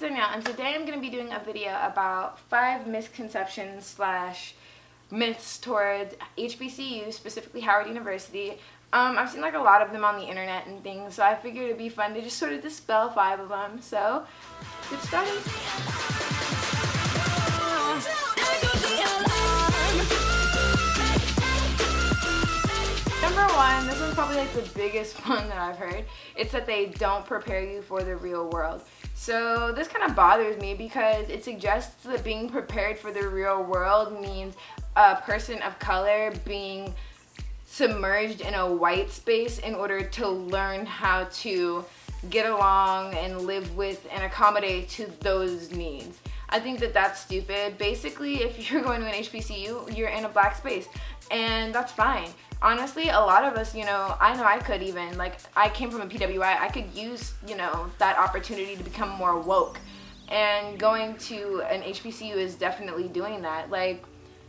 Danielle, and today I'm going to be doing a video about 5 misconceptions slash myths towards HBCU, specifically Howard University. I've seen like a lot of them on the internet and things, so I figured it'd be fun to just sort of dispel 5 of them. So, let's get started. Number 1, this one's probably like the biggest one that I've heard. It's that they don't prepare you for the real world. So this kind of bothers me because it suggests that being prepared for the real world means a person of color being submerged in a white space in order to learn how to get along and live with and accommodate to those needs. I think that that's stupid. Basically, if you're going to an HBCU, you're in a black space, and that's fine. Honestly, a lot of us, I know I could even, like, I came from a PWI, I could use, that opportunity to become more woke. And going to an HBCU is definitely doing that. Like,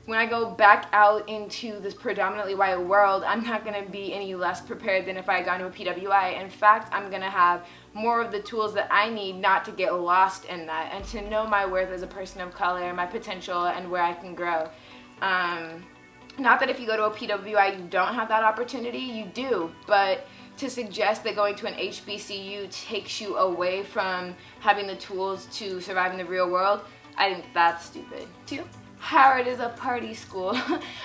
when I go back out into this predominantly white world, I'm not going to be any less prepared than if I had gone to a PWI. In fact, I'm going to have more of the tools that I need not to get lost in that and to know my worth as a person of color, my potential, and where I can grow. Not that if you go to a PWI you don't have that opportunity, you do, but to suggest that going to an HBCU takes you away from having the tools to survive in the real world, I think that's stupid. 2, Howard is a party school.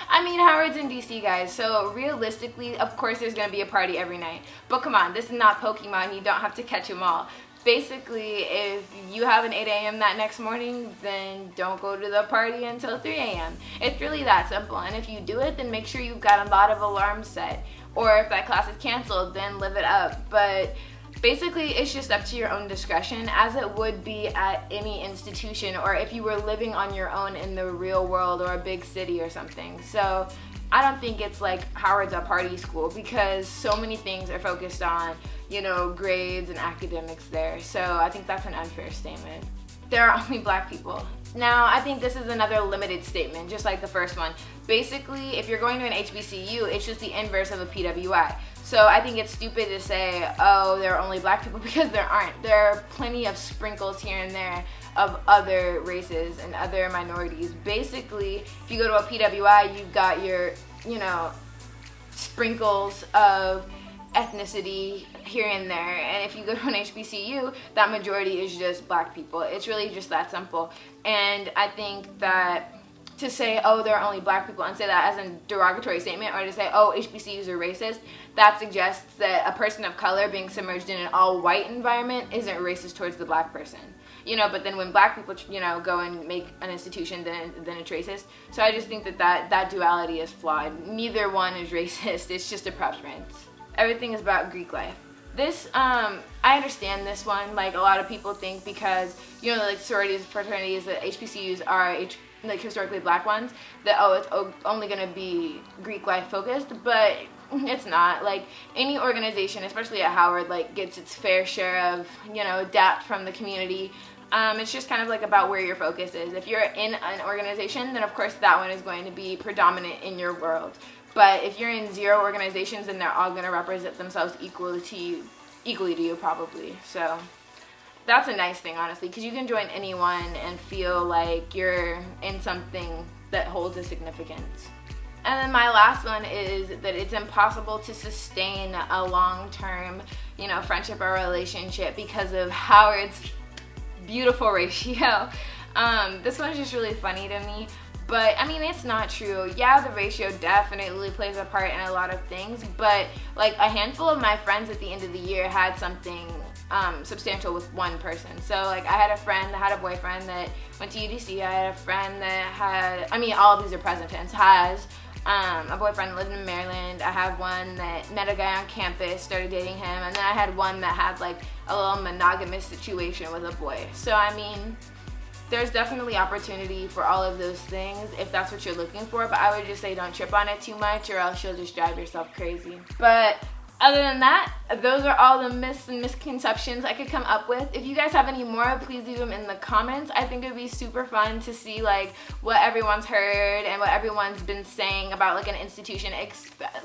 I mean, Howard's in DC, guys, so realistically, of course there's going to be a party every night. But come on, this is not Pokemon, you don't have to catch them all. Basically, if you have an 8 a.m. that next morning, then don't go to the party until 3 a.m. It's really that simple, and if you do it, then make sure you've got a lot of alarms set. Or if that class is canceled, then live it up. But basically, it's just up to your own discretion, as it would be at any institution, or if you were living on your own in the real world or a big city or something. So I don't think it's like Howard's a party school, because so many things are focused on, grades and academics there. So I think that's an unfair statement. There are only black people. Now, I think this is another limited statement, just like the first one. Basically, if you're going to an HBCU, it's just the inverse of a PWI. So I think it's stupid to say, oh, there are only black people, because there aren't. There are plenty of sprinkles here and there of other races and other minorities. Basically, if you go to a PWI, you've got your, sprinkles of ethnicity here and there, and if you go to an HBCU, that majority is just black people. It's really just that simple. And I think that to say, oh, there are only black people, and say that as a derogatory statement, or to say, oh, HBCUs are racist, that suggests that a person of color being submerged in an all-white environment isn't racist towards the black person. But then when black people, go and make an institution, then it's racist. So I just think that duality is flawed. Neither one is racist. It's just a preference. Everything is about Greek life. This, I understand this one. Like, a lot of people think because, like sororities, fraternities, that HBCUs are like historically black ones, that, oh, it's only going to be Greek life focused, but it's not. Like, any organization, especially at Howard, like, gets its fair share of, adapt from the community. It's just kind of like about where your focus is. If you're in an organization, then of course that one is going to be predominant in your world. But if you're in 0 organizations, then they're all going to represent themselves equally to you, probably. So that's a nice thing, honestly, because you can join anyone and feel like you're in something that holds a significance. And then my last one is that it's impossible to sustain a long-term, friendship or relationship because of Howard's beautiful ratio. This one's just really funny to me. But, I mean, it's not true. Yeah, the ratio definitely plays a part in a lot of things, but, like, a handful of my friends at the end of the year had something substantial with one person. So, like, I had a friend that had a boyfriend that went to UDC. I had a friend that had, all of these are present tense, has a boyfriend that lived in Maryland. I have one that met a guy on campus, started dating him, and then I had one that had, like, a little monogamous situation with a boy. So, there's definitely opportunity for all of those things if that's what you're looking for, but I would just say don't trip on it too much, or else you'll just drive yourself crazy. But other than that, those are all the myths and misconceptions I could come up with. If you guys have any more, please leave them in the comments. I think it would be super fun to see like what everyone's heard and what everyone's been saying about like an institution,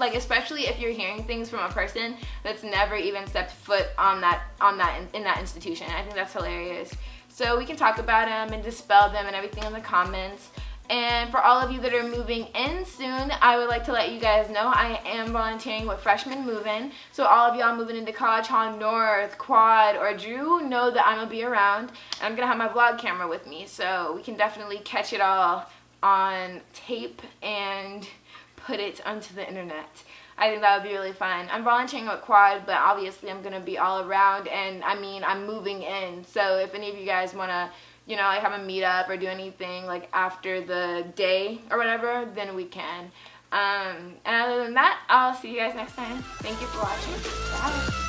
like especially if you're hearing things from a person that's never even stepped foot in that institution. I think that's hilarious. so we can talk about them and dispel them and everything in the comments. And for all of you that are moving in soon, I would like to let you guys know I am volunteering with Freshmen Move-In. So all of y'all moving into College Hall North, Quad, or Drew know that I'm going to be around. And I'm going to have my vlog camera with me, so we can definitely catch it all on tape and put it onto the internet. I think that would be really fun. I'm volunteering with Quad, but obviously I'm going to be all around, and I mean, I'm moving in. So if any of you guys want to, you know, like have a meetup or do anything like after the day or whatever, then we can. And other than that, I'll see you guys next time. Thank you for watching. Bye.